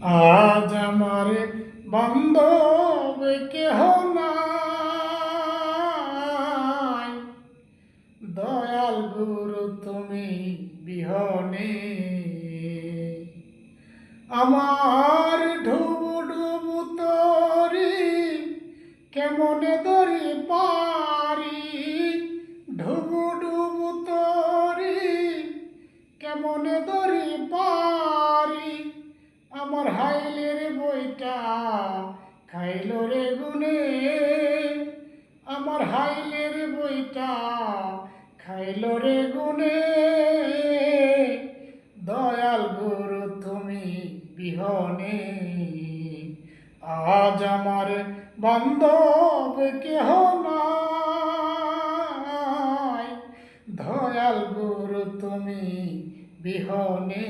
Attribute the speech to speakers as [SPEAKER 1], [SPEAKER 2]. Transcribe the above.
[SPEAKER 1] আজ আমার বান্ধব কেহ নাই, দয়াল গুরু তুমি বিহনে। আমার ঢুবু ঢুবু তরি কেমনে দরি পারি, ঢুবু ঢুবু তরি কেমনে দরি পারি। আমার হাইলের বইটা খাইল রে গুনে, আমার হাইলের বইটা খাইল রে গুনে। দয়াল গুরু তুমি বিহনে, আজ আমার বান্ধব কেহ নাই, দয়াল গুরু তুমি বিহনে।